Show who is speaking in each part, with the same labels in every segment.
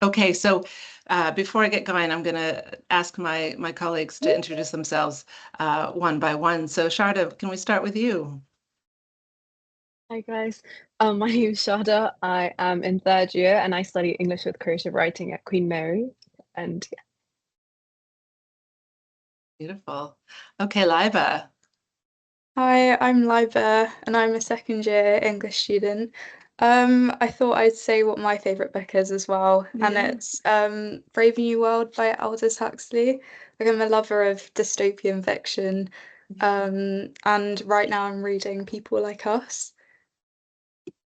Speaker 1: Okay, so before I get going, I'm going to ask my colleagues to introduce themselves one by one. So Sharda, can we start with you?
Speaker 2: Hi guys, my name is Shada. I am in third year and I study English with creative writing at Queen Mary. And
Speaker 1: Beautiful. Okay, Liba.
Speaker 3: Hi, I'm Liba and I'm a second year English student. I thought I'd say what my favourite book is as well, and
Speaker 1: Yeah.
Speaker 3: it's Brave New World by Aldous Huxley. Like I'm a lover of dystopian fiction, and right now I'm reading People Like Us.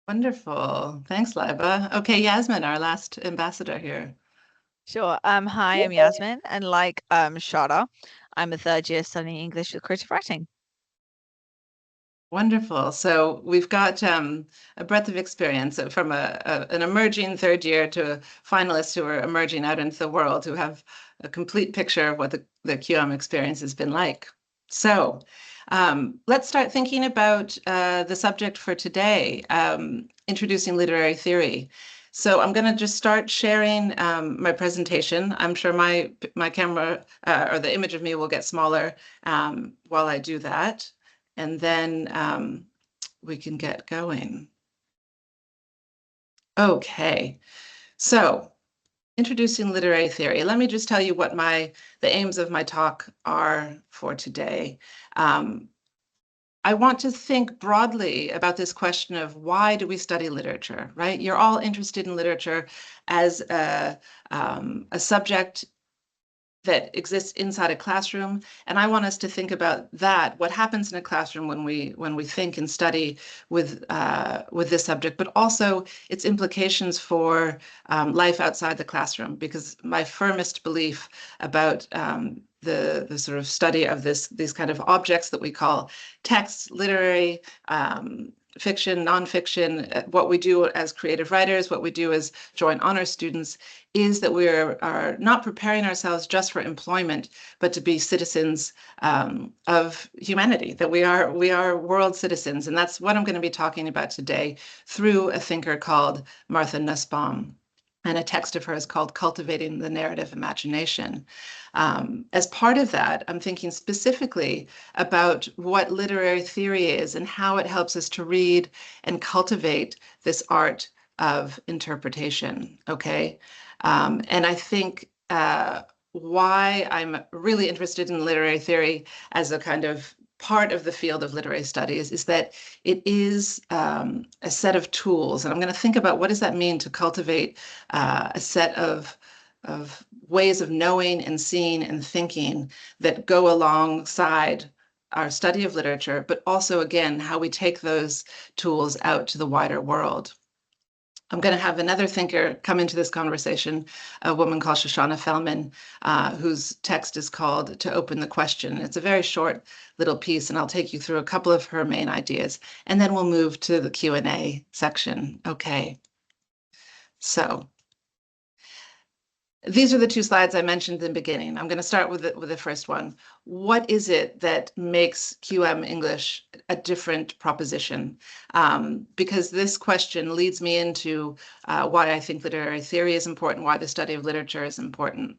Speaker 1: Wonderful. Thanks, Liba. Okay, Yasmin, our last ambassador here.
Speaker 4: Sure. Hi, I'm Yasmin, and like Shada, I'm a third year studying English with creative writing.
Speaker 1: Wonderful. So we've got a breadth of experience from an emerging third year to finalists who are emerging out into the world who have a complete picture of what the QM experience has been like. So let's start thinking about the subject for today, introducing literary theory. So I'm going to just start sharing my presentation. I'm sure my camera or the image of me will get smaller while I do that. And then we can get going. Okay, so introducing literary theory. Let me just tell you what the aims of my talk are for today. I want to think broadly about this question of why do we study literature, right? You're all interested in literature as a subject that exists inside a classroom, and I want us to think about that, what happens in a classroom when we think and study with this subject, but also its implications for life outside the classroom, because my firmest belief about the sort of study of these kind of objects that we call texts, literary, fiction, nonfiction, what we do as creative writers, what we do as joint honor students, is that we are not preparing ourselves just for employment, but to be citizens of humanity, that we are world citizens. And that's what I'm going to be talking about today through a thinker called Martha Nussbaum and a text of hers called Cultivating the Narrative Imagination. As part of that, I'm thinking specifically about what literary theory is and how it helps us to read and cultivate this art of interpretation, okay? And I think why I'm really interested in literary theory as a kind of part of the field of literary studies is that it is a set of tools. And I'm going to think about what does that mean to cultivate a set of ways of knowing and seeing and thinking that go alongside our study of literature, but also, again, how we take those tools out to the wider world. I'm going to have another thinker come into this conversation, a woman called Shoshana Fellman, whose text is called To Open the Question. It's a very short little piece, and I'll take you through a couple of her main ideas, and then we'll move to the Q&A section. Okay. So these are the two slides I mentioned in the beginning. I'm going to start with the first one. What is it that makes QM English a different proposition? Because this question leads me into why I think literary theory is important, why the study of literature is important.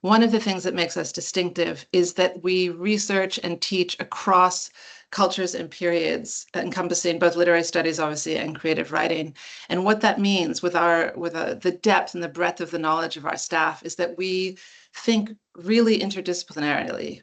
Speaker 1: One of the things that makes us distinctive is that we research and teach across cultures and periods, encompassing both literary studies, obviously, and creative writing. And what that means with the depth and the breadth of the knowledge of our staff is that we think really interdisciplinarily,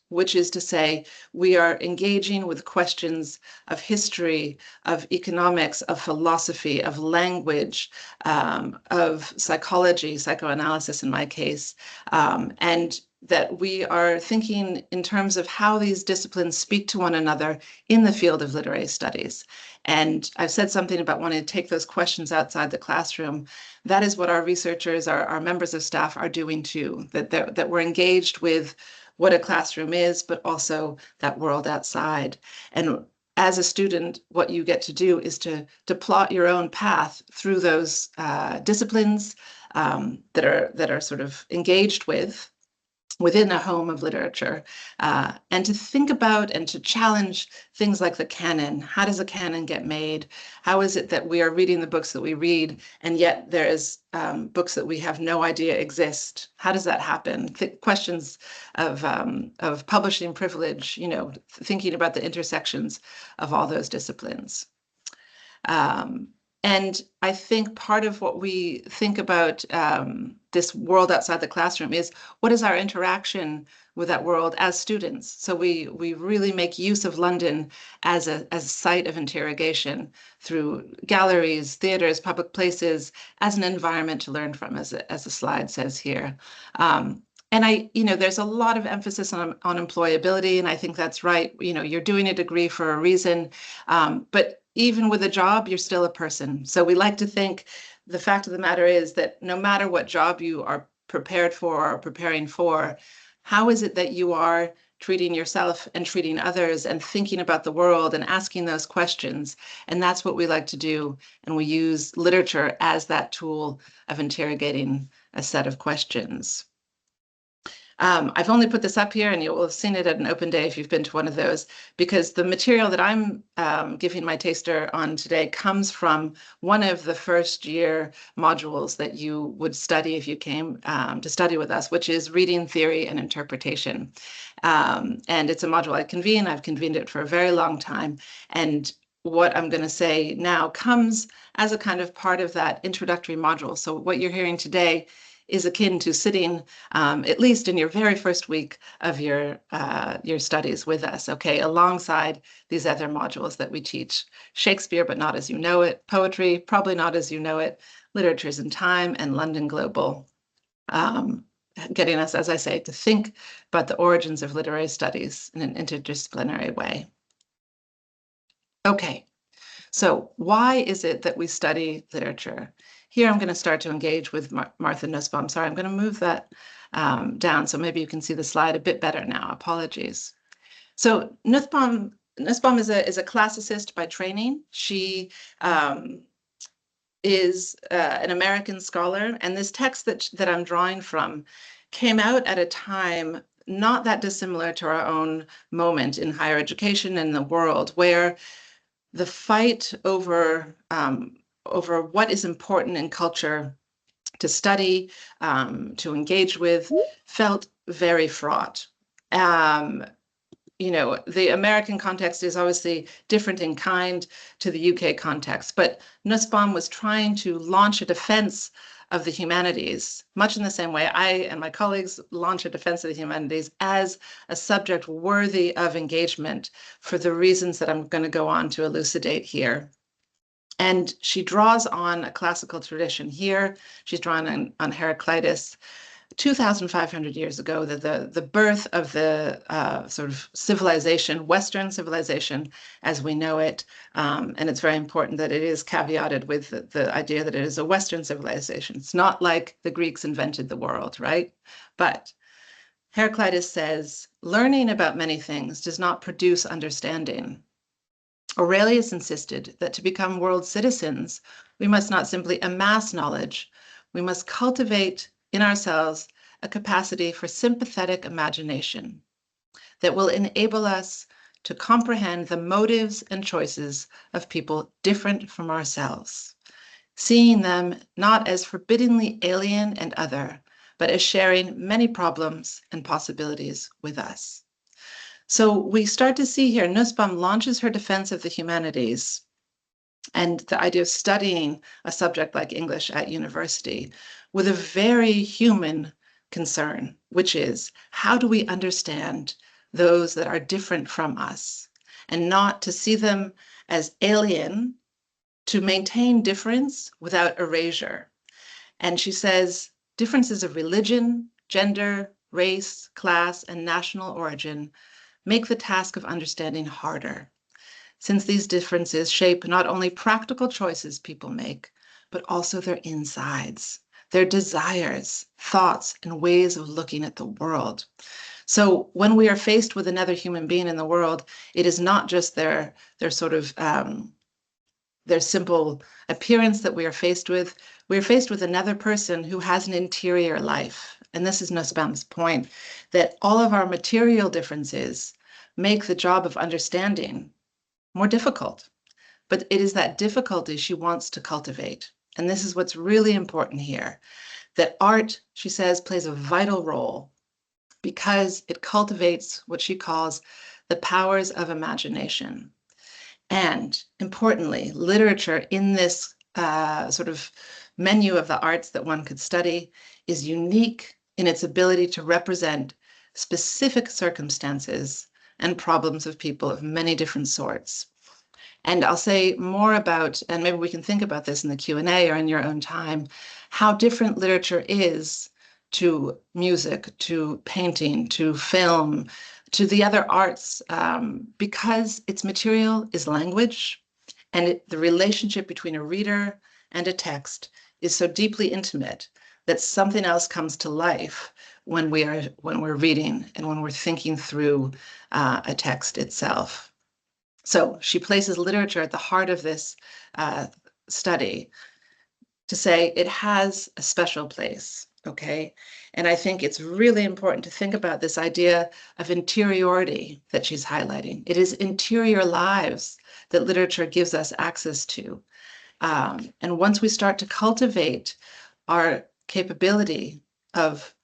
Speaker 1: which is to say, we are engaging with questions of history, of economics, of philosophy, of language, of psychology, psychoanalysis in my case, and that we are thinking in terms of how these disciplines speak to one another in the field of literary studies. And I've said something about wanting to take those questions outside the classroom. That is what our researchers, our members of staff are doing too, that we're engaged with what a classroom is, but also that world outside. And as a student, what you get to do is to plot your own path through those disciplines that are sort of engaged with. within a home of literature, and to think about and to challenge things like the canon. How does a canon get made? How is it that we are reading the books that we read, and yet there is books that we have no idea exist? How does that happen? Questions of publishing privilege, you know, thinking about the intersections of all those disciplines. And I think part of what we think about this world outside the classroom is, what is our interaction with that world as students? So we really make use of London as a site of interrogation through galleries, theaters, public places, as an environment to learn from, as the slide says here. And there's a lot of emphasis on employability, and I think that's right. You know, you're doing a degree for a reason, but even with a job, you're still a person. So we like to think the fact of the matter is that no matter what job you are prepared for or preparing for, how is it that you are treating yourself and treating others and thinking about the world and asking those questions? And that's what we like to do. And we use literature as that tool of interrogating a set of questions. I've only put this up here, and you will have seen it at an open day if you've been to one of those, because the material that I'm giving my taster on today comes from one of the first year modules that you would study if you came to study with us, which is Reading Theory and Interpretation. And it's a module I convene. I've convened it for a very long time. And what I'm going to say now comes as a kind of part of that introductory module. So what you're hearing today is akin to sitting, at least in your very first week of your studies with us, okay, alongside these other modules that we teach. Shakespeare, but not as you know it. Poetry, probably not as you know it. Literatures in Time and London Global. Getting us, as I say, to think about the origins of literary studies in an interdisciplinary way. Okay, so why is it that we study literature? Here I'm going to start to engage with Martha Nussbaum. Sorry, I'm going to move that down so maybe you can see the slide a bit better now. Apologies. So Nussbaum is a classicist by training. She is an American scholar, and this text that I'm drawing from came out at a time not that dissimilar to our own moment in higher education and the world, where the fight over what is important in culture to study, to engage with, felt very fraught. The American context is obviously different in kind to the UK context, but Nussbaum was trying to launch a defense of the humanities, much in the same way I and my colleagues launch a defense of the humanities as a subject worthy of engagement for the reasons that I'm going to go on to elucidate here. And she draws on a classical tradition here. She's drawn on Heraclitus, 2,500 years ago, the birth of the sort of civilization, Western civilization as we know it. And it's very important that it is caveated with the idea that it is a Western civilization. It's not like the Greeks invented the world, right? But Heraclitus says, learning about many things does not produce understanding. Aurelius insisted that to become world citizens, we must not simply amass knowledge, we must cultivate in ourselves a capacity for sympathetic imagination that will enable us to comprehend the motives and choices of people different from ourselves, seeing them not as forbiddingly alien and other, but as sharing many problems and possibilities with us. So we start to see here, Nussbaum launches her defense of the humanities and the idea of studying a subject like English at university with a very human concern, which is, how do we understand those that are different from us, and not to see them as alien, to maintain difference without erasure. And she says, differences of religion, gender, race, class, and national origin make the task of understanding harder, since these differences shape not only practical choices people make, but also their insides, their desires, thoughts, and ways of looking at the world. So when we are faced with another human being in the world, it is not just their sort of their simple appearance that we are faced with. We are faced with another person who has an interior life, and this is Nussbaum's point, that all of our material differences make the job of understanding more difficult. But it is that difficulty she wants to cultivate. And this is what's really important here, that art, she says, plays a vital role because it cultivates what she calls the powers of imagination. And importantly, literature in this sort of menu of the arts that one could study is unique in its ability to represent specific circumstances and problems of people of many different sorts. And I'll say more about, and maybe we can think about this in the Q&A or in your own time, how different literature is to music, to painting, to film, to the other arts, because its material is language, and the relationship between a reader and a text is so deeply intimate that something else comes to life when we're reading and when we're thinking through a text itself. So she places literature at the heart of this study to say it has a special place, okay? And I think it's really important to think about this idea of interiority that she's highlighting. It is interior lives that literature gives us access to. And once we start to cultivate our capability of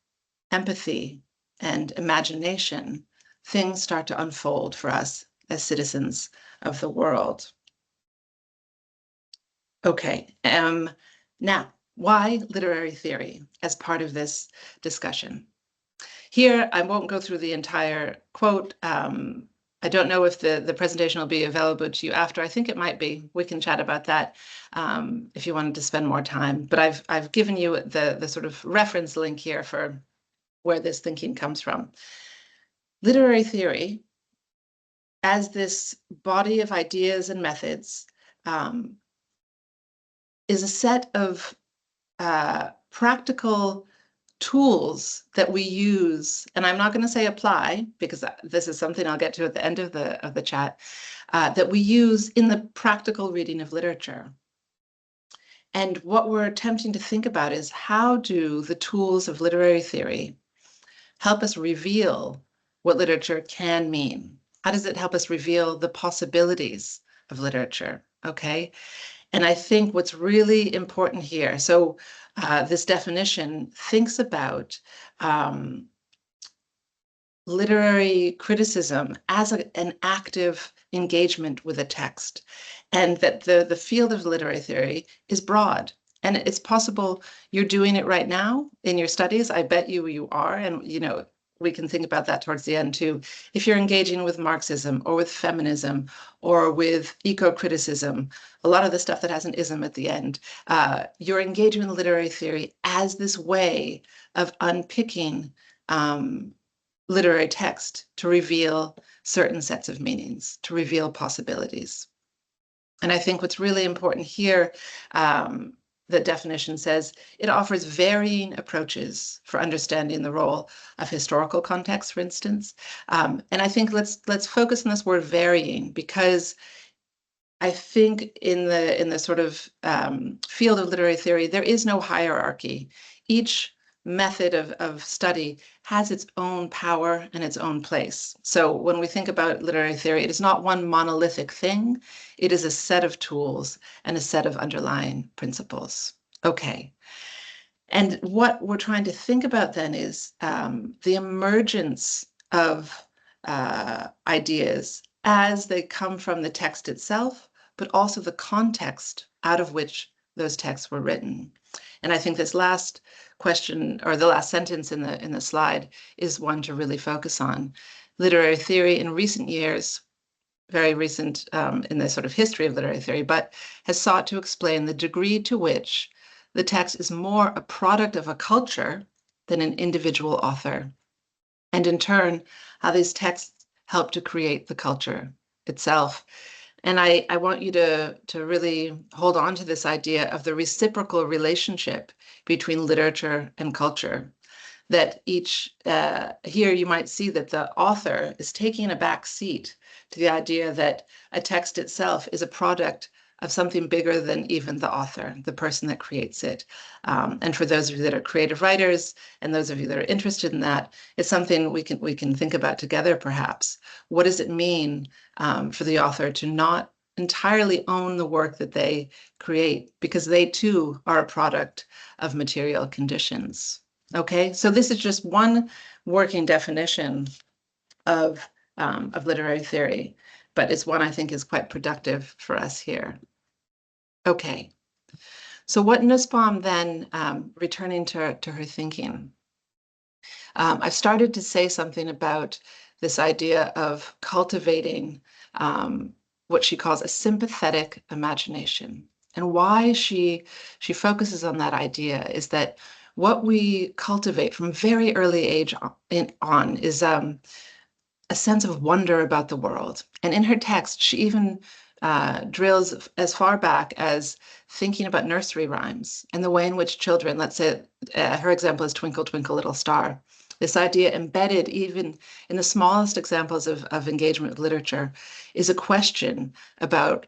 Speaker 1: empathy and imagination, things start to unfold for us as citizens of the world. Okay, now, why literary theory as part of this discussion? Here, I won't go through the entire quote. I don't know if the presentation will be available to you after. I think it might be. We can chat about that if you wanted to spend more time. But I've given you the sort of reference link here for where this thinking comes from. Literary theory, as this body of ideas and methods, is a set of practical tools that we use, and I'm not going to say apply, because this is something I'll get to at the end of the chat, that we use in the practical reading of literature. And what we're attempting to think about is, how do the tools of literary theory help us reveal what literature can mean? How does it help us reveal the possibilities of literature? Okay. And I think what's really important here, so this definition thinks about literary criticism as an active engagement with a text, and that the field of literary theory is broad. And it's possible you're doing it right now in your studies. I bet you are. And, you know, we can think about that towards the end too. If you're engaging with Marxism or with feminism or with eco-criticism, a lot of the stuff that has an ism at the end, you're engaging with literary theory as this way of unpicking literary text to reveal certain sets of meanings, to reveal possibilities. And I think what's really important here, the definition says it offers varying approaches for understanding the role of historical context, for instance. And I think let's focus on this word varying, because I think in the sort of field of literary theory, there is no hierarchy. Each method of study has its own power and its own place. So when we think about literary theory, it is not one monolithic thing. It is a set of tools and a set of underlying principles. Okay. And what we're trying to think about then is the emergence of ideas as they come from the text itself, but also the context out of which those texts were written. And I think this last question, or the last sentence in the slide, is one to really focus on. Literary theory in recent years, very recent in the sort of history of literary theory, but has sought to explain the degree to which the text is more a product of a culture than an individual author. And in turn, how these texts help to create the culture itself. And I want you to really hold on to this idea of the reciprocal relationship between literature and culture. That each, here you might see that the author is taking a back seat to the idea that a text itself is a product of something bigger than even the author, the person that creates it. And for those of you that are creative writers and those of you that are interested in that, it's something we can think about together, perhaps. What does it mean for the author to not entirely own the work that they create, because they too are a product of material conditions? Okay, so this is just one working definition of literary theory, but it's one I think is quite productive for us here. Okay, so what Nussbaum then, returning to her thinking, I've started to say something about this idea of cultivating what she calls a sympathetic imagination. And why she focuses on that idea is that what we cultivate from very early age on is a sense of wonder about the world. And in her text, she even drills as far back as thinking about nursery rhymes and the way in which children, let's say her example is Twinkle, Twinkle, Little Star. This idea embedded even in the smallest examples of engagement with literature is a question about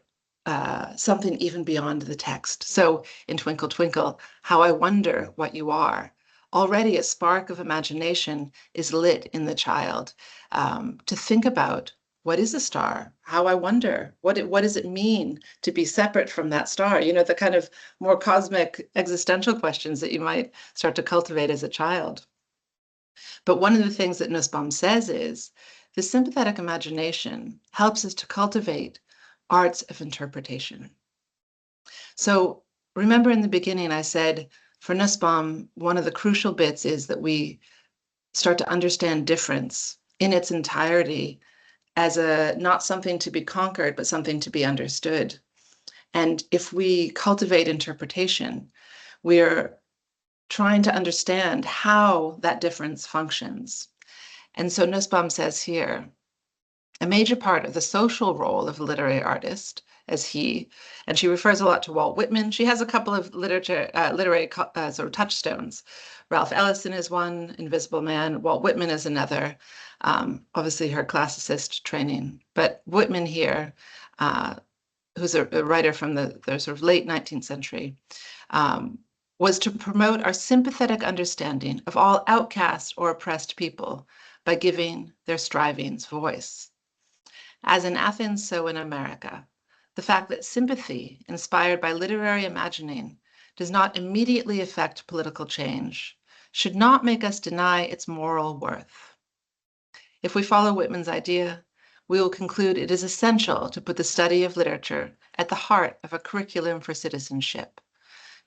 Speaker 1: something even beyond the text. So in Twinkle, Twinkle, how I wonder what you are. Already a spark of imagination is lit in the child to think about, what is a star? How I wonder, what does it mean to be separate from that star? You know, the kind of more cosmic existential questions that you might start to cultivate as a child. But one of the things that Nussbaum says is the sympathetic imagination helps us to cultivate arts of interpretation. So remember in the beginning, I said, for Nussbaum, one of the crucial bits is that we start to understand difference in its entirety as not something to be conquered, but something to be understood. And if we cultivate interpretation, we're trying to understand how that difference functions. And so Nussbaum says here, a major part of the social role of a literary artist, as and she refers a lot to Walt Whitman. She has a couple of literary sort of touchstones. Ralph Ellison is one, Invisible Man. Walt Whitman is another. Obviously her classicist training. But Whitman here, who's a writer from the sort of late 19th century, was to promote our sympathetic understanding of all outcast or oppressed people by giving their strivings voice. As in Athens, so in America, the fact that sympathy inspired by literary imagining does not immediately affect political change should not make us deny its moral worth. If we follow Whitman's idea, we will conclude it is essential to put the study of literature at the heart of a curriculum for citizenship,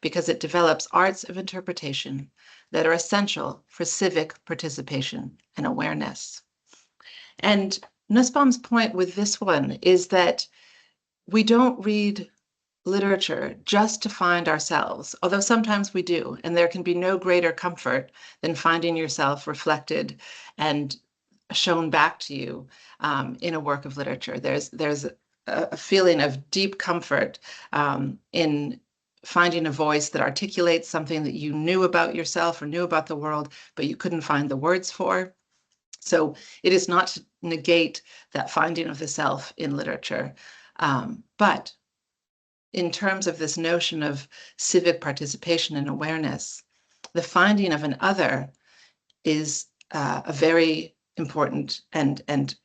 Speaker 1: because it develops arts of interpretation that are essential for civic participation and awareness. And Nussbaum's point with this one is that we don't read literature just to find ourselves, although sometimes we do, and there can be no greater comfort than finding yourself reflected and shown back to you in a work of literature. There's a feeling of deep comfort in finding a voice that articulates something that you knew about yourself or knew about the world, but you couldn't find the words for. So it is not to negate that finding of the self in literature, but in terms of this notion of civic participation and awareness, the finding of an other is a very important and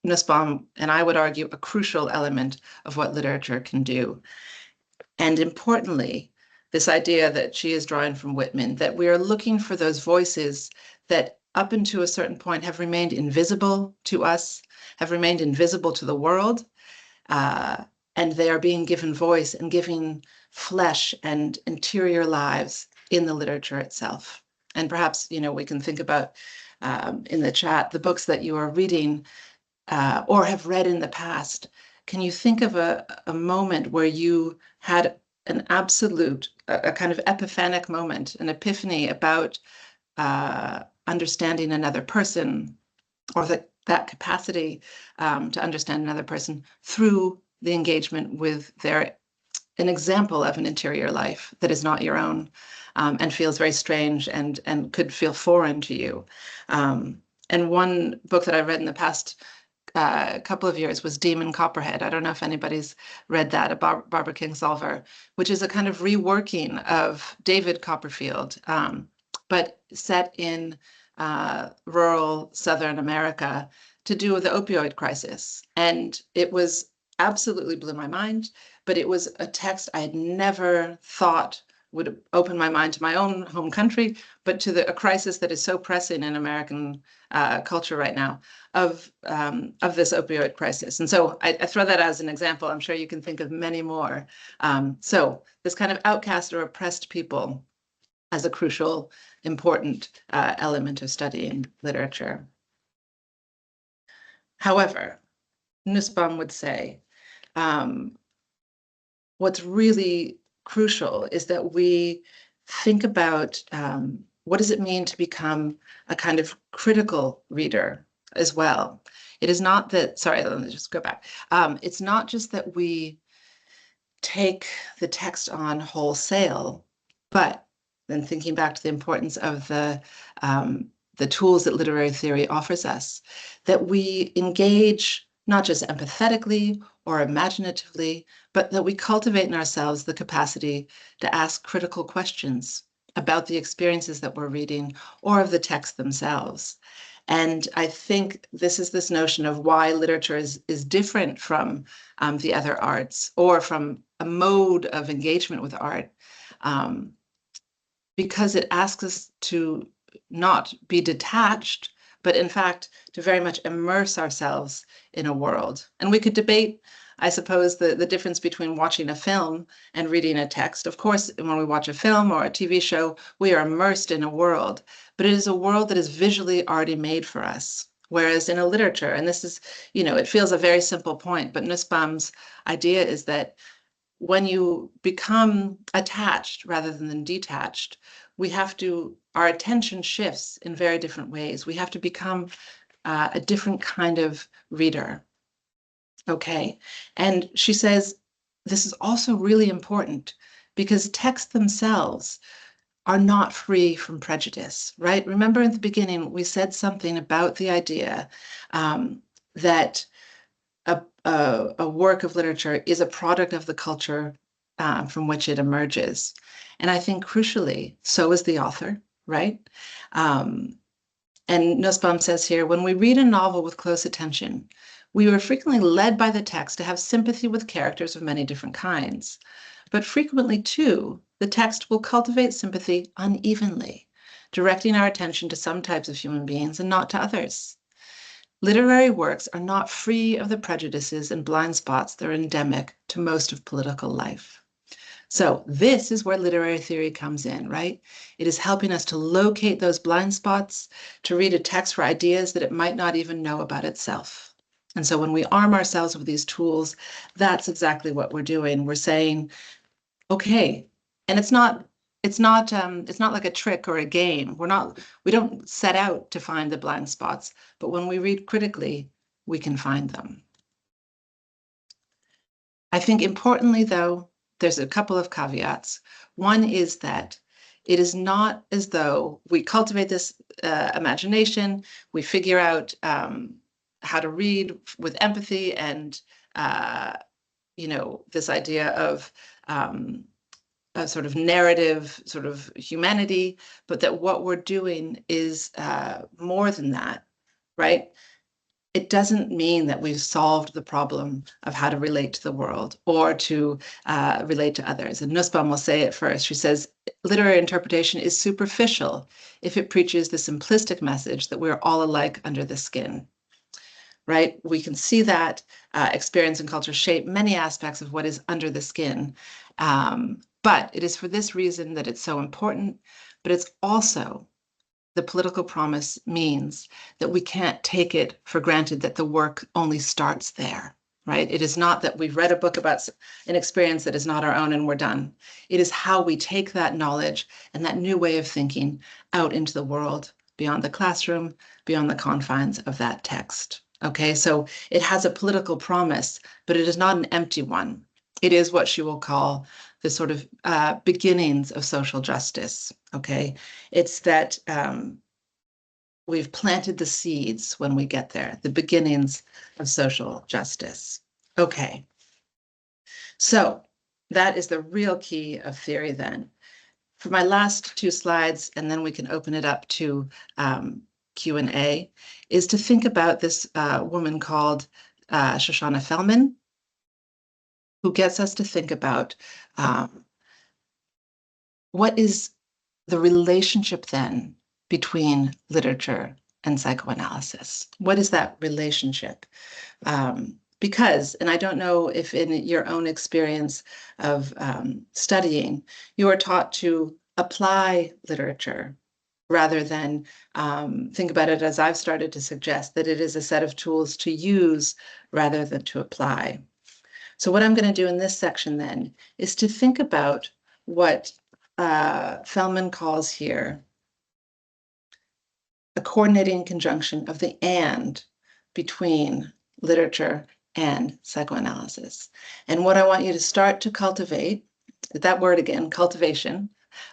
Speaker 1: Nussbaum, and I would argue, a crucial element of what literature can do. And importantly, this idea that she is drawing from Whitman, that we are looking for those voices that up until a certain point have remained invisible to us, have remained invisible to the world, and they are being given voice and given flesh and interior lives in the literature itself. And perhaps, you know, we can think about in the chat the books that you are reading or have read in the past. Can you think of a moment where you had an absolute, a kind of epiphanic moment, an epiphany about understanding another person, or that capacity to understand another person through the engagement with an example of an interior life that is not your own and feels very strange and could feel foreign to you. And one book that I read in the past couple of years was Demon Copperhead. I don't know if anybody's read that, Barbara Kingsolver, which is a kind of reworking of David Copperfield, but set in rural Southern America to do with the opioid crisis. And it was absolutely blew my mind, but it was a text I had never thought would open my mind to my own home country, but to a crisis that is so pressing in American culture right now of this opioid crisis. And so I throw that as an example. I'm sure you can think of many more. So this kind of outcast or oppressed people as a crucial, important element of studying literature. However, Nussbaum would say, what's really crucial is that we think about what does it mean to become a kind of critical reader as well. It is not that, sorry, let me just go back. It's not just that we take the text on wholesale, but then thinking back to the importance of the tools that literary theory offers us, that we engage not just empathetically or imaginatively, but that we cultivate in ourselves the capacity to ask critical questions about the experiences that we're reading or of the text themselves. And I think this is this notion of why literature is different from the other arts or from a mode of engagement with art, because it asks us to not be detached, but in fact, to very much immerse ourselves in a world. And we could debate, I suppose, the difference between watching a film and reading a text. Of course, when we watch a film or a TV show, we are immersed in a world, but it is a world that is visually already made for us. Whereas in a literature, and this is, it feels a very simple point, but Nussbaum's idea is that when you become attached rather than detached, our attention shifts in very different ways. We have to become a different kind of reader. Okay. And she says, this is also really important because texts themselves are not free from prejudice, right? Remember in the beginning, we said something about the idea that a work of literature is a product of the culture from which it emerges. And I think crucially, so is the author, right? And Nussbaum says here, when we read a novel with close attention, we are frequently led by the text to have sympathy with characters of many different kinds. But frequently, too, the text will cultivate sympathy unevenly, directing our attention to some types of human beings and not to others. Literary works are not free of the prejudices and blind spots that are endemic to most of political life. So this is where literary theory comes in, right? It is helping us to locate those blind spots, to read a text for ideas that it might not even know about itself. And so when we arm ourselves with these tools, that's exactly what we're doing. We're saying, okay, and it's not like a trick or a game. We don't set out to find the blind spots, but when we read critically, we can find them. I think importantly, though, there's a couple of caveats. One is that it is not as though we cultivate this imagination, we figure out how to read with empathy and, this idea of a sort of narrative, sort of humanity, but that what we're doing is more than that, right? It doesn't mean that we've solved the problem of how to relate to the world or to relate to others. And Nussbaum will say it first. She says, literary interpretation is superficial if it preaches the simplistic message that we're all alike under the skin, right? We can see that experience and culture shape many aspects of what is under the skin. But it is for this reason that it's so important, but it's also the political promise means that we can't take it for granted that the work only starts there, right? It is not that we've read a book about an experience that is not our own and we're done. It is how we take that knowledge and that new way of thinking out into the world, beyond the classroom, beyond the confines of that text. Okay, so it has a political promise, but it is not an empty one. It is what she will call the sort of beginnings of social justice, okay? It's that we've planted the seeds when we get there, the beginnings of social justice. Okay, so that is the real key of theory then. For my last 2 slides, and then we can open it up to Q&A, is to think about this woman called Shoshana Fellman, who gets us to think about what is the relationship then between literature and psychoanalysis. What is that relationship? Because, and I don't know if in your own experience of studying, you are taught to apply literature rather than think about it as I've started to suggest, that it is a set of tools to use rather than to apply. So what I'm going to do in this section then is to think about what Fellman calls here a coordinating conjunction of the and between literature and psychoanalysis. And what I want you to start to cultivate, that word again, cultivation,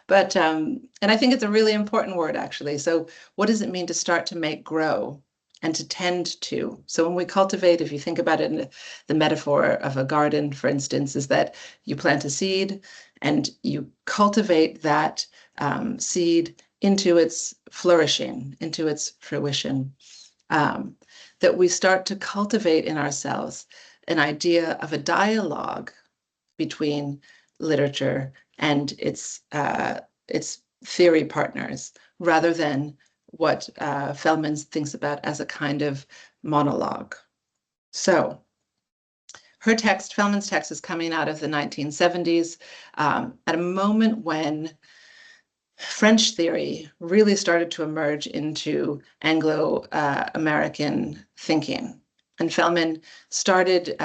Speaker 1: but, and I think it's a really important word actually. So what does it mean to start to make grow and to tend to? So when we cultivate, if you think about it in the metaphor of a garden, for instance, is that you plant a seed and you cultivate that seed into its flourishing, into its fruition, that we start to cultivate in ourselves an idea of a dialogue between literature and its theory partners, rather than what Fellman thinks about as a kind of monologue. So her text, Fellman's text, is coming out of the 1970s at a moment when French theory really started to emerge into Anglo-American thinking. And Fellman started,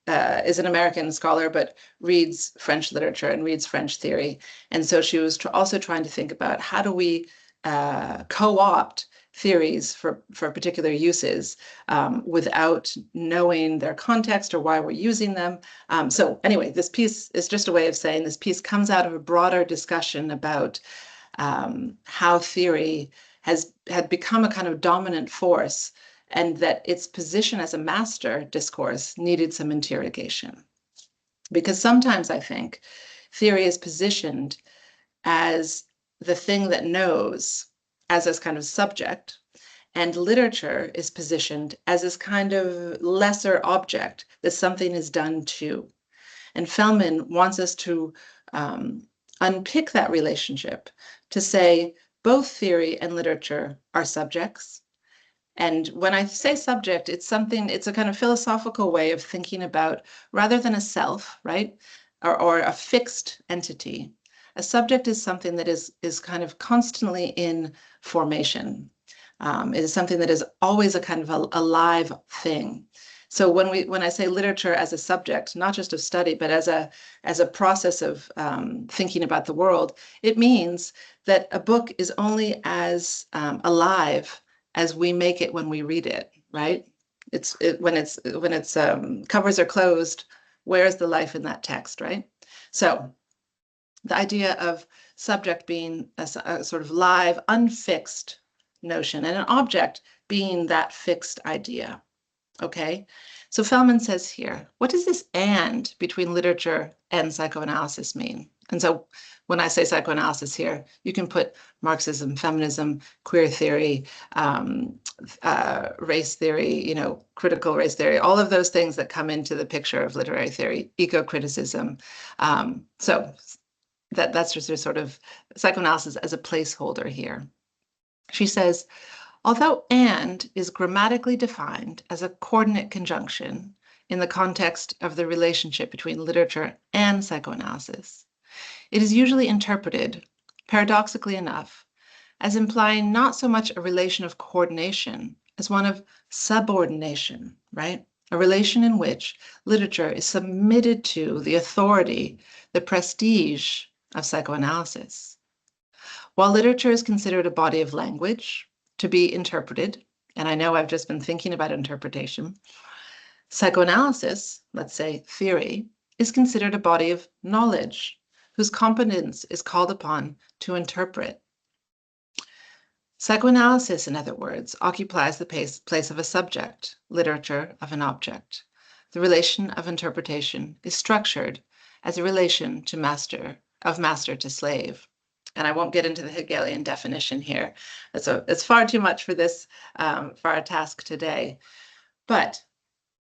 Speaker 1: is an American scholar, but reads French literature and reads French theory. And so she was also trying to think about how do we co-opt theories for particular uses without knowing their context or why we're using them. So anyway, this piece is just a way of saying this piece comes out of a broader discussion about how theory had become a kind of dominant force, and that its position as a master discourse needed some interrogation. Because sometimes I think theory is positioned as the thing that knows, as this kind of subject, and literature is positioned as this kind of lesser object that something is done to. And Fellman wants us to unpick that relationship, to say both theory and literature are subjects. And when I say subject, it's a kind of philosophical way of thinking about, rather than a self, right, or a fixed entity. A subject is something that is kind of constantly in formation. It is something that is always a kind of a live thing. So when I say literature as a subject, not just of study, but as a process of thinking about the world, it means that a book is only as alive as we make it when we read it, right? When its covers are closed, where's the life in that text, right? So the idea of subject being a sort of live, unfixed notion, and an object being that fixed idea, okay? So Fellman says here, what does this and between literature and psychoanalysis mean? And so when I say psychoanalysis here, you can put Marxism, feminism, queer theory, race theory, critical race theory, all of those things that come into the picture of literary theory, eco-criticism. So that's just a sort of psychoanalysis as a placeholder here. She says, although and is grammatically defined as a coordinate conjunction in the context of the relationship between literature and psychoanalysis, it is usually interpreted, paradoxically enough, as implying not so much a relation of coordination as one of subordination, right? A relation in which literature is submitted to the authority, the prestige of psychoanalysis. While literature is considered a body of language to be interpreted, and I know I've just been thinking about interpretation, psychoanalysis, let's say theory, is considered a body of knowledge whose competence is called upon to interpret. Psychoanalysis, in other words, occupies the place of a subject, literature of an object. The relation of interpretation is structured as a relation to master to slave. And I won't get into the Hegelian definition here. It's far too much for this, for our task today. But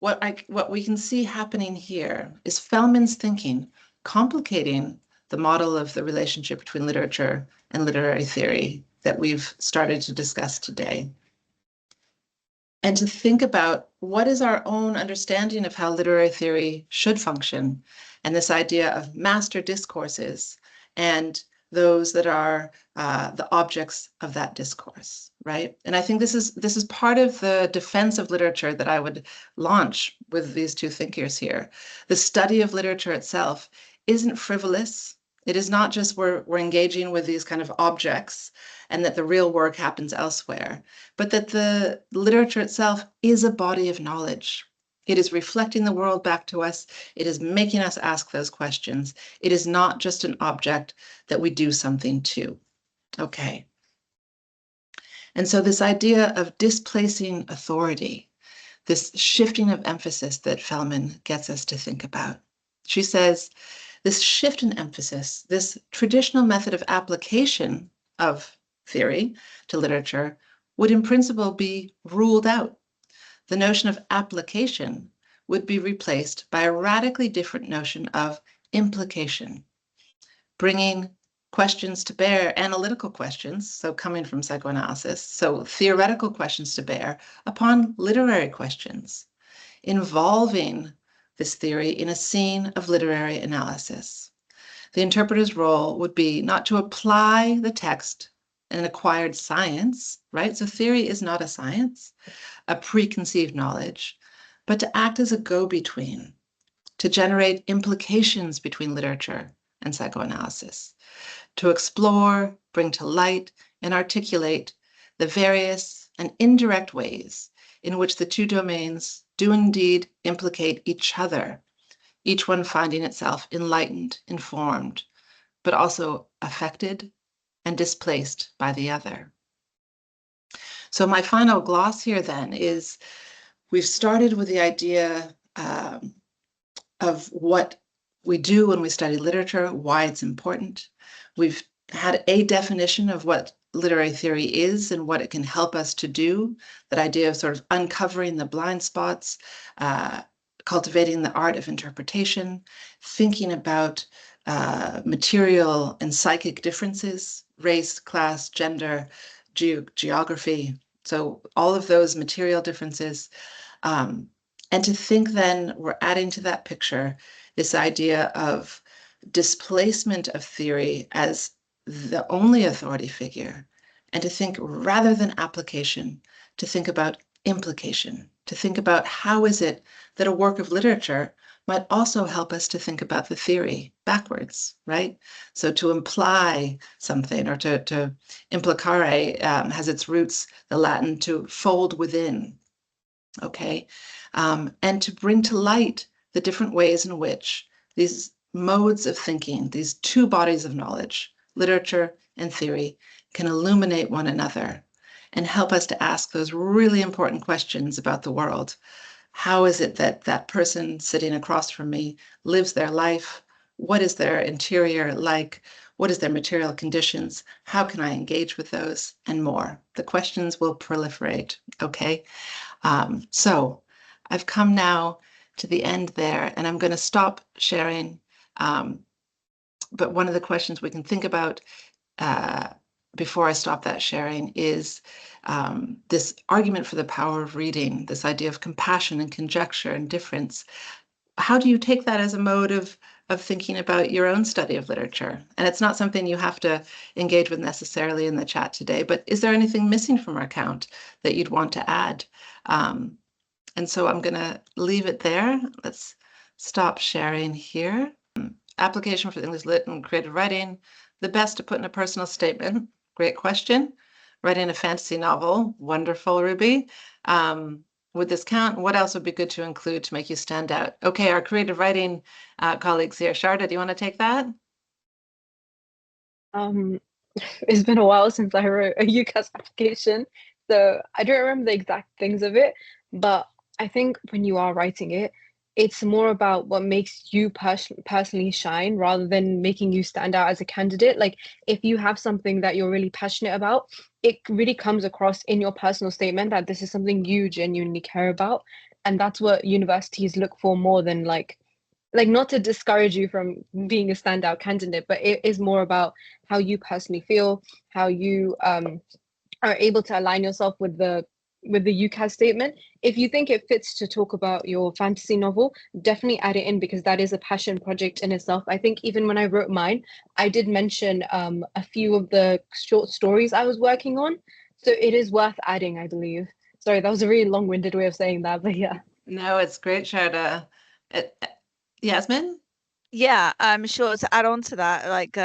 Speaker 1: what we can see happening here is Fellman's thinking complicating the model of the relationship between literature and literary theory that we've started to discuss today. And to think about what is our own understanding of how literary theory should function, and this idea of master discourses and those that are the objects of that discourse, right? And I think this is part of the defense of literature that I would launch with these two thinkers here. The study of literature itself isn't frivolous. It is not just we're engaging with these kind of objects and that the real work happens elsewhere, but that the literature itself is a body of knowledge. It is reflecting the world back to us. It is making us ask those questions. It is not just an object that we do something to. Okay. And so this idea of displacing authority, this shifting of emphasis that Fellman gets us to think about. She says, this shift in emphasis, this traditional method of application of theory to literature would in principle be ruled out. The notion of application would be replaced by a radically different notion of implication, bringing questions to bear, analytical questions, so coming from psychoanalysis, so theoretical questions to bear upon literary questions, involving this theory in a scene of literary analysis. The interpreter's role would be not to apply the text an acquired science, right? So theory is not a science, a preconceived knowledge, but to act as a go-between, to generate implications between literature and psychoanalysis, to explore, bring to light, and articulate the various and indirect ways in which the two domains do indeed implicate each other, each one finding itself enlightened, informed, but also affected and displaced by the other. So my final gloss here then is we've started with the idea of what we do when we study literature, why it's important. We've had a definition of what literary theory is and what it can help us to do, that idea of sort of uncovering the blind spots, cultivating the art of interpretation, thinking about material and psychic differences, race, class, gender, geography. So all of those material differences. And to think then we're adding to that picture this idea of displacement of theory as the only authority figure, and to think rather than application, to think about implication, to think about how is it that a work of literature might also help us to think about the theory backwards, right? So to imply something, or to implicare has its roots, the Latin to fold within, okay? And to bring to light the different ways in which these modes of thinking, these two bodies of knowledge, literature and theory, can illuminate one another and help us to ask those really important questions about the world. How is it that that person sitting across from me lives their life? What is their interior like? What is their material conditions? How can I engage with those? And more. The questions will proliferate, okay? So I've come now to the end there, and I'm going to stop sharing. But one of the questions we can think about before I stop that sharing is this argument for the power of reading, this idea of compassion and conjecture and difference. How do you take that as a mode of thinking about your own study of literature? And it's not something you have to engage with necessarily in the chat today, but is there anything missing from our account that you'd want to add? And so I'm going to leave it there. Let's stop sharing here. Application for English Lit and creative writing. The best to put in a personal statement. Great question. Writing a fantasy novel. Wonderful, Ruby. Would this count? What else would be good to include to make you stand out? Okay, our creative writing colleagues here. Sharda, do you want to take that?
Speaker 2: It's been a while since I wrote a UCAS application, so I don't remember the exact things of it, but I think when you are writing it, it's more about what makes you personally shine rather than making you stand out as a candidate. Like if you have something that you're really passionate about, it really comes across in your personal statement that this is something you genuinely care about. And that's what universities look for more than like not to discourage you from being a standout candidate, but it is more about how you personally feel, how you are able to align yourself with the UCAS statement. If you think it fits to talk about your fantasy novel, definitely add it in because that is a passion project in itself. I think even when I wrote mine, I did mention a few of the short stories I was working on. So it is worth adding, I believe. Sorry, that was a really long-winded way of saying that, but yeah.
Speaker 1: No, it's great, Sharda. Yasmin?
Speaker 4: Yeah, I'm sure to add on to that, like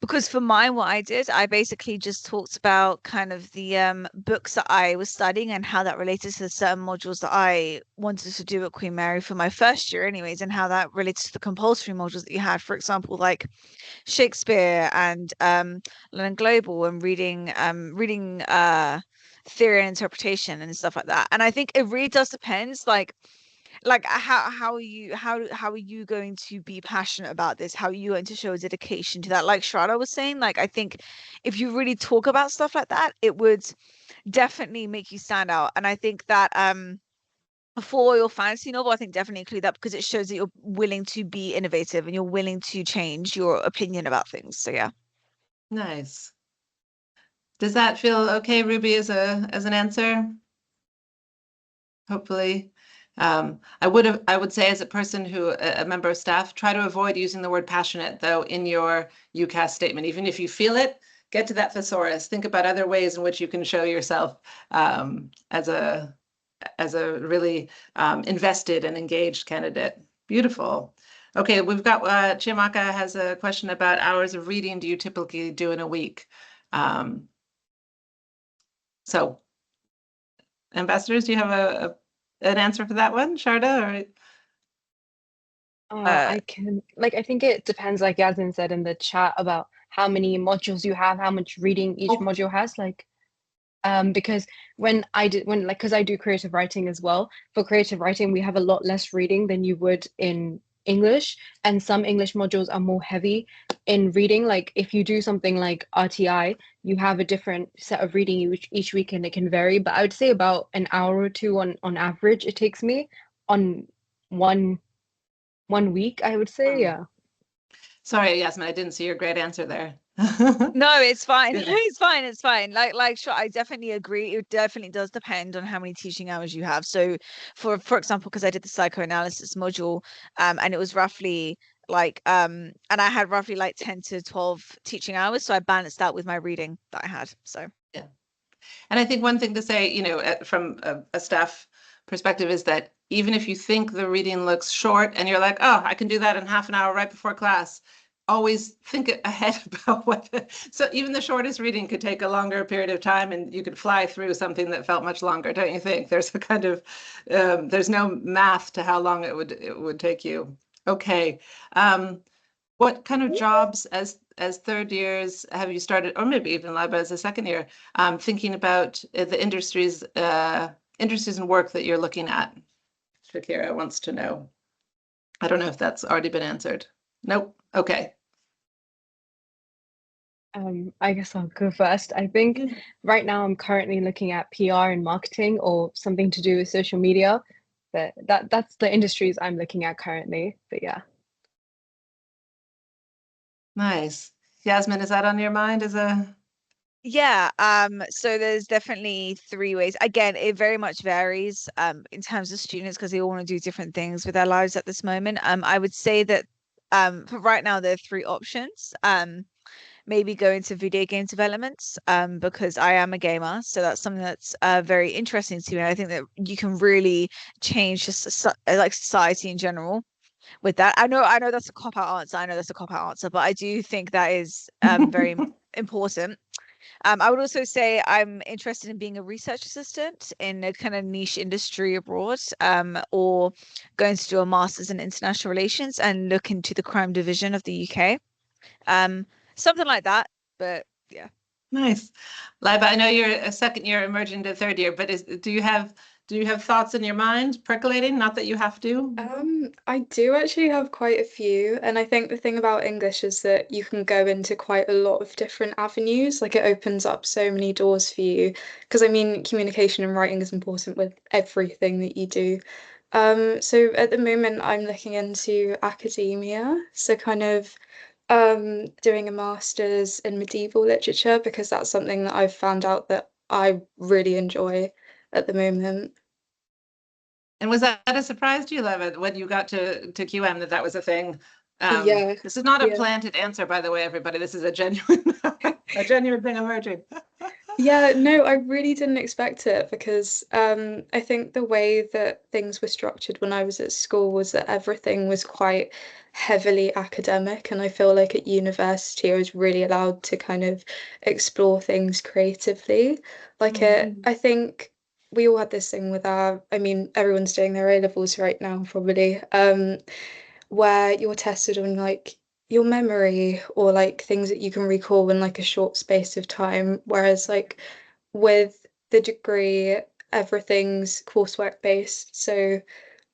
Speaker 4: because for mine, what I did, I basically just talked about kind of the books that I was studying and how that related to the certain modules that I wanted to do at Queen Mary for my first year, anyways, and how that related to the compulsory modules that you had. For example, like Shakespeare and London Global and reading theory and interpretation and stuff like that. And I think it really does depend, like how are you going to be passionate about this? How are you going to show dedication to that? Like Shraddha was saying, like I think if you really talk about stuff like that, it would definitely make you stand out. And I think that for your fantasy novel, I think definitely include that because it shows that you're willing to be innovative and you're willing to change your opinion about things. So yeah.
Speaker 1: Nice. Does that feel okay, Ruby, as an answer? Hopefully. I would say as a person a member of staff, try to avoid using the word passionate though in your UCAS statement. Even if you feel it, get to that thesaurus. Think about other ways in which you can show yourself as a really invested and engaged candidate. Beautiful. Okay, we've got Chiamaka has a question about hours of reading do you typically do in a week? So ambassadors, do you have an answer for that one, Sharda? Or
Speaker 2: I can I think it depends, like Yasmin said in the chat, about how many modules you have, how much reading each module has. Because because I do creative writing as well. For creative writing, we have a lot less reading than you would in English, and some English modules are more heavy in reading. Like if you do something like RTI, you have a different set of reading each week, and it can vary. But I would say about an hour or two on average it takes me on one week, I would say. Yeah.
Speaker 1: Sorry, Yasmin, I didn't see your great answer there.
Speaker 4: No, it's fine.
Speaker 1: Yeah.
Speaker 4: It's fine. It's fine. Sure, I definitely agree. It definitely does depend on how many teaching hours you have. So, for example, because I did the psychoanalysis module, and it was roughly and I had roughly like 10 to 12 teaching hours, so I balanced out with my reading that I had. So
Speaker 1: yeah, and I think one thing to say, from a staff perspective, is that even if you think the reading looks short and you're like, oh, I can do that in half an hour right before class, always think ahead about so even the shortest reading could take a longer period of time and you could fly through something that felt much longer, don't you think? There's a kind of there's no math to how long it would take you. Okay. What kind of jobs as third years have you started, or maybe even Liba as a second year, thinking about the industries and work that you're looking at? Shakira wants to know. I don't know if that's already been answered. Nope. Okay.
Speaker 2: I guess I'll go first. I think right now I'm currently looking at PR and marketing or something to do with social media, but that's the industries I'm looking at currently. But yeah.
Speaker 1: Nice. Yasmin, is that on your mind
Speaker 4: yeah, so there's definitely three ways. Again, it very much varies in terms of students because they all want to do different things with their lives at this moment. I would say that for right now there are three options. Maybe go into video game development because I am a gamer, so that's something that's very interesting to me. And I think that you can really change just like society in general with that. I know that's a cop-out answer. I know that's a cop-out answer, but I do think that is very important. I would also say I'm interested in being a research assistant in a kind of niche industry abroad, or going to do a master's in international relations and look into the crime division of the UK. Something like that. but yeah.
Speaker 1: Nice. Liba, I know you're a second year emerging to third year, but do you have thoughts in your mind percolating? Not that you have to.
Speaker 3: I do actually have quite a few, and I think the thing about English is that you can go into quite a lot of different avenues. Like it opens up so many doors for you. Because I mean, communication and writing is important with everything that you do. So at the moment, I'm looking into academia, so kind of doing a master's in medieval literature because that's something that I've found out that I really enjoy at the moment.
Speaker 1: And was that a surprise to you, Liba, when you got to QM that was a thing?
Speaker 3: Yeah,
Speaker 1: This is not a
Speaker 3: yeah.
Speaker 1: planted answer, by the way, everybody. This is a genuine a genuine thing emerging.
Speaker 3: Yeah, no, I really didn't expect it because I think the way that things were structured when I was at school was that everything was quite heavily academic, and I feel like at university I was really allowed to kind of explore things creatively. Like I think we all had this thing with I mean, everyone's doing their A levels right now, probably. Where you're tested on like your memory or like things that you can recall in like a short space of time. Whereas like with the degree, everything's coursework based. So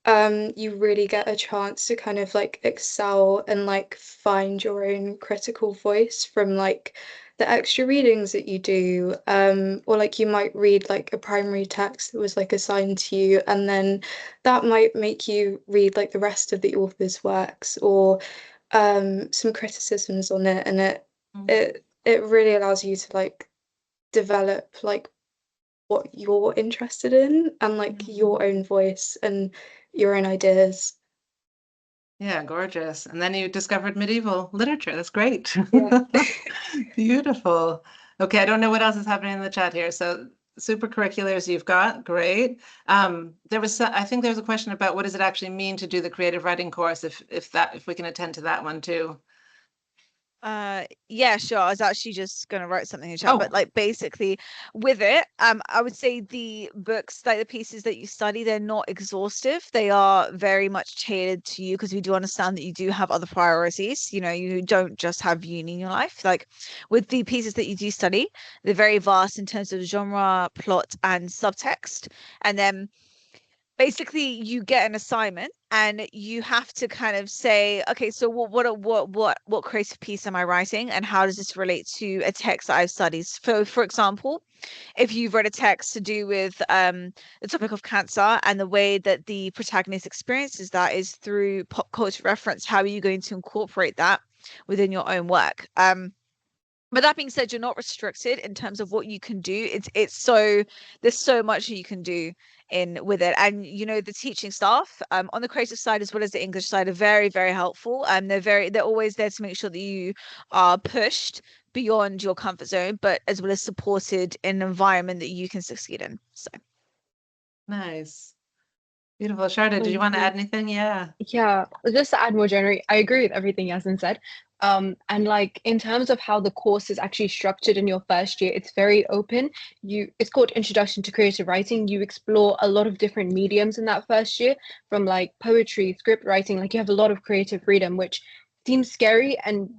Speaker 3: you really get a chance to kind of like excel and like find your own critical voice from like the extra readings that you do, or like you might read like a primary text that was like assigned to you, and then that might make you read like the rest of the author's works or some criticisms on it, and it really allows you to like develop like what you're interested in and like your own voice and your own ideas.
Speaker 1: Yeah, gorgeous. And then you discovered medieval literature. That's great.
Speaker 3: Yeah.
Speaker 1: Beautiful. Okay, I don't know what else is happening in the chat here. So super curriculars you've got, great. I think there was a question about what does it actually mean to do the creative writing course, if we can attend to that one too.
Speaker 4: Yeah, sure. I was actually just gonna write something in chat, but like basically with it, I would say the books, like the pieces that you study, they're not exhaustive. They are very much tailored to you because we do understand that you do have other priorities. You know, you don't just have uni in your life. Like with the pieces that you do study, they're very vast in terms of genre, plot, and subtext. And then basically you get an assignment and you have to kind of say, okay, so what creative piece am I writing and how does this relate to a text that I've studied? So for example, if you've read a text to do with the topic of cancer and the way that the protagonist experiences that is through pop culture reference, how are you going to incorporate that within your own work? But that being said, you're not restricted in terms of what you can do. It's so there's so much you can do in with it. And you know, the teaching staff on the creative side as well as the English side are very, very helpful. They're always there to make sure that you are pushed beyond your comfort zone, but as well as supported in an environment that you can succeed in. So
Speaker 1: Nice. Beautiful. Sharda, did you
Speaker 2: Thank
Speaker 1: want to
Speaker 2: you.
Speaker 1: add anything? Yeah.
Speaker 2: Yeah, just to add more generally, I agree with everything Yasmin said. And like in terms of how the course is actually structured in your first year, it's very open. It's called Introduction to Creative Writing. You explore a lot of different mediums in that first year, from like poetry, script writing. Like you have a lot of creative freedom, which seems scary,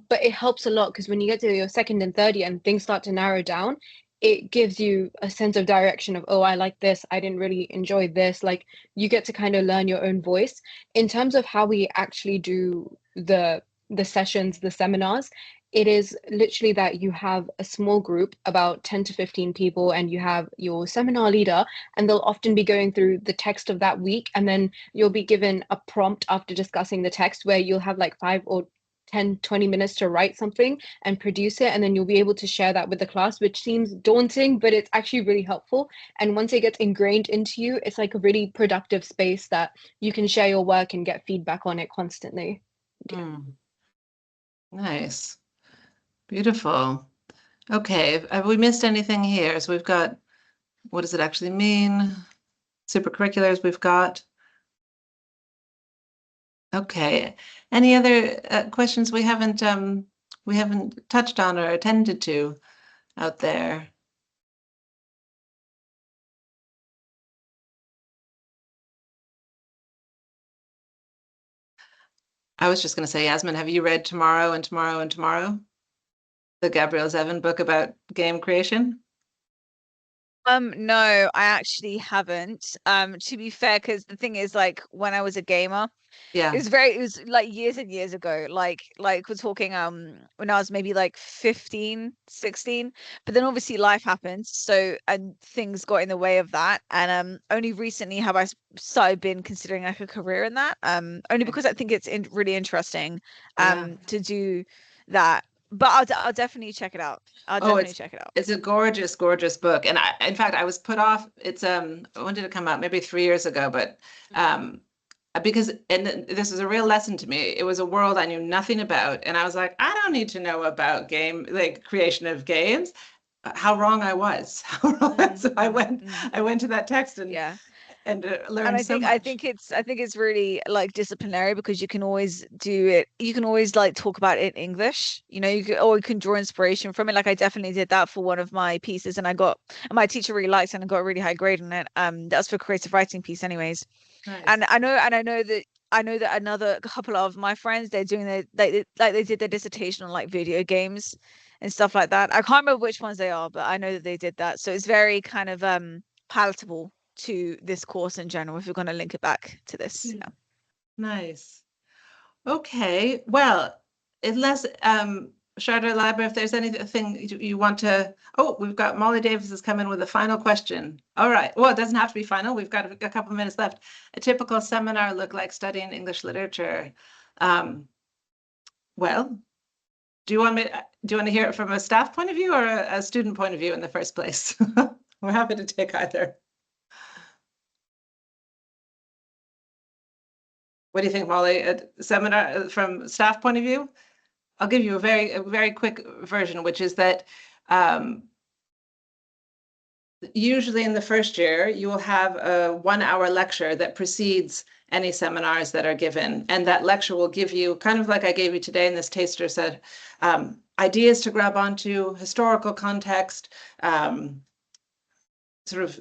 Speaker 2: but it helps a lot because when you get to your second and third year and things start to narrow down, it gives you a sense of direction of, oh, I like this, I didn't really enjoy this. Like you get to kind of learn your own voice. In terms of how we actually do the sessions, the seminars, it is literally that you have a small group, about 10 to 15 people, and you have your seminar leader, and they'll often be going through the text of that week, and then you'll be given a prompt after discussing the text where you'll have like 5 or 10, 20 minutes to write something and produce it, and then you'll be able to share that with the class, which seems daunting, but it's actually really helpful. And once it gets ingrained into you, it's like a really productive space that you can share your work and get feedback on it constantly. Yeah.
Speaker 1: Nice. Beautiful. Okay. Have we missed anything here? So we've got, what does it actually mean? Supercurriculars we've got. Okay. Any other questions we haven't touched on or attended to out there? I was just going to say, Yasmin, have you read Tomorrow and Tomorrow and Tomorrow? the Gabrielle Zevin book about game creation?
Speaker 4: No, I actually haven't. To be fair, because the thing is, like, when I was a gamer,
Speaker 1: Yeah.
Speaker 4: it was like years and years ago. Like we're talking when I was maybe like 15, 16. But then obviously life happened, so and things got in the way of that. And only recently have I started been considering like a career in that. Only because I think it's really interesting
Speaker 1: Yeah.
Speaker 4: to do that. But I'll definitely check it out. I'll
Speaker 1: Oh,
Speaker 4: definitely check it out.
Speaker 1: it's a gorgeous, gorgeous book. And in fact, I was put off. It's when did it come out? Maybe 3 years ago, but um because and this was a real lesson to me. It was a world I knew nothing about. And I was like, I don't need to know about like creation of games. How wrong I was. How wrong. So I went to that text and
Speaker 4: Yeah.
Speaker 1: and
Speaker 4: And
Speaker 1: learned so much.
Speaker 4: I think it's really like disciplinary because you can always do it. You can always like talk about it in English. You know, you can draw inspiration from it. Like I definitely did that for one of my pieces, and my teacher really liked it and I got a really high grade on it. That's for creative writing piece, anyways.
Speaker 1: Nice.
Speaker 4: And I know that another couple of my friends, they're doing they did their dissertation on like video games and stuff like that. I can't remember which ones they are, but I know that they did that. So it's very kind of palatable to this course in general if you're going to link it back to this. Yeah.
Speaker 1: Nice. Okay. Well, unless Charlotte Labra, if there's anything you want to, oh, we've got Molly Davis has come in with a final question. All right. Well, it doesn't have to be final. We've got a couple of minutes left. A typical seminar look like studying English literature. Well, do you want to hear it from a staff point of view or a student point of view in the first place? We're happy to take either. What do you think, Molly? A seminar from staff point of view? I'll give you a very quick version, which is that usually in the first year, you will have a 1-hour lecture that precedes any seminars that are given. And that lecture will give you, kind of like I gave you today in this taster set, ideas to grab onto, historical context, sort of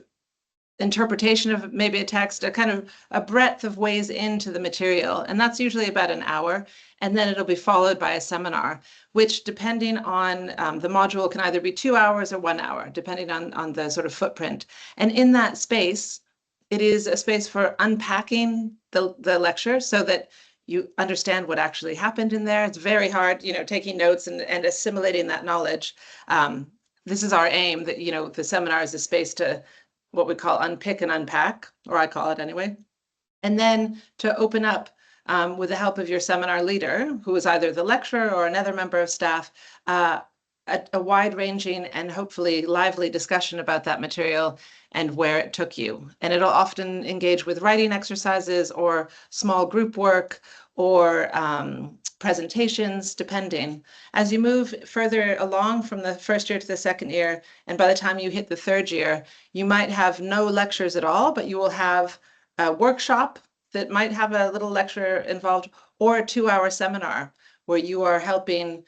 Speaker 1: interpretation of maybe a text, a kind of a breadth of ways into the material. And that's usually about an hour. And then it'll be followed by a seminar, which depending on the module can either be 2 hours or 1 hour, depending on the sort of footprint. And in that space, it is a space for unpacking the lecture so that you understand what actually happened in there. It's very hard, taking notes and assimilating that knowledge. This is our aim, that, the seminar is a space to what we call unpick and unpack, or I call it anyway. And then to open up with the help of your seminar leader, who is either the lecturer or another member of staff, a wide-ranging and hopefully lively discussion about that material and where it took you. And it'll often engage with writing exercises or small group work or presentations, depending. As you move further along from the first year to the second year, and by the time you hit the third year, you might have no lectures at all, but you will have a workshop that might have a little lecture involved, or a 2-hour seminar where you are helping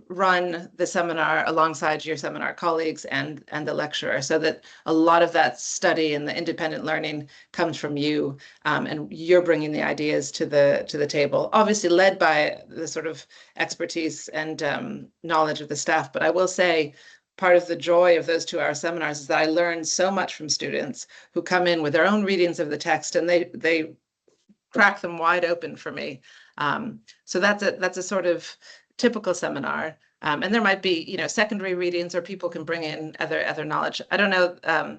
Speaker 1: run the seminar alongside your seminar colleagues and the lecturer, so that a lot of that study and the independent learning comes from you, and you're bringing the ideas to the table, obviously led by the sort of expertise and knowledge of the staff. But I will say, part of the joy of those 2-hour seminars is that I learned so much from students who come in with their own readings of the text, and they crack them wide open for me. So that's a sort of typical seminar. And there might be, secondary readings, or people can bring in other knowledge. I don't know,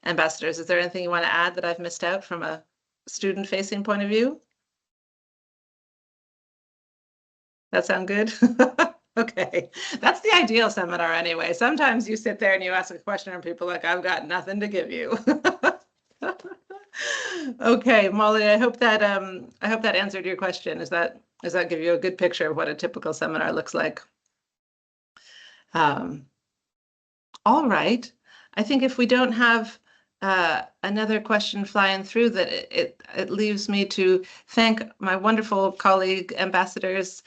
Speaker 1: ambassadors, is there anything you want to add that I've missed out from a student-facing point of view? That sound good? Okay, that's the ideal seminar anyway. Sometimes you sit there and you ask a question and people are like, I've got nothing to give you. Okay, Molly, I hope that answered your question. Does that give you a good picture of what a typical seminar looks like? All right. I think if we don't have another question flying through, that it leaves me to thank my wonderful colleague ambassadors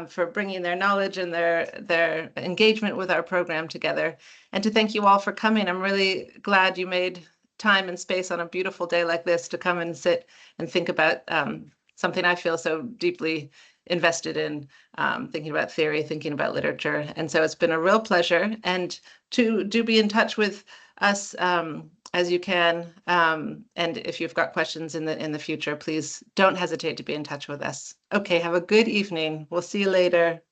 Speaker 1: for bringing their knowledge and their engagement with our program together, and to thank you all for coming. I'm really glad you made time and space on a beautiful day like this to come and sit and think about something I feel so deeply invested in thinking about theory, thinking about literature. And so it's been a real pleasure. And do be in touch with us as you can. And if you've got questions in the future, please don't hesitate to be in touch with us. Okay, have a good evening. We'll see you later.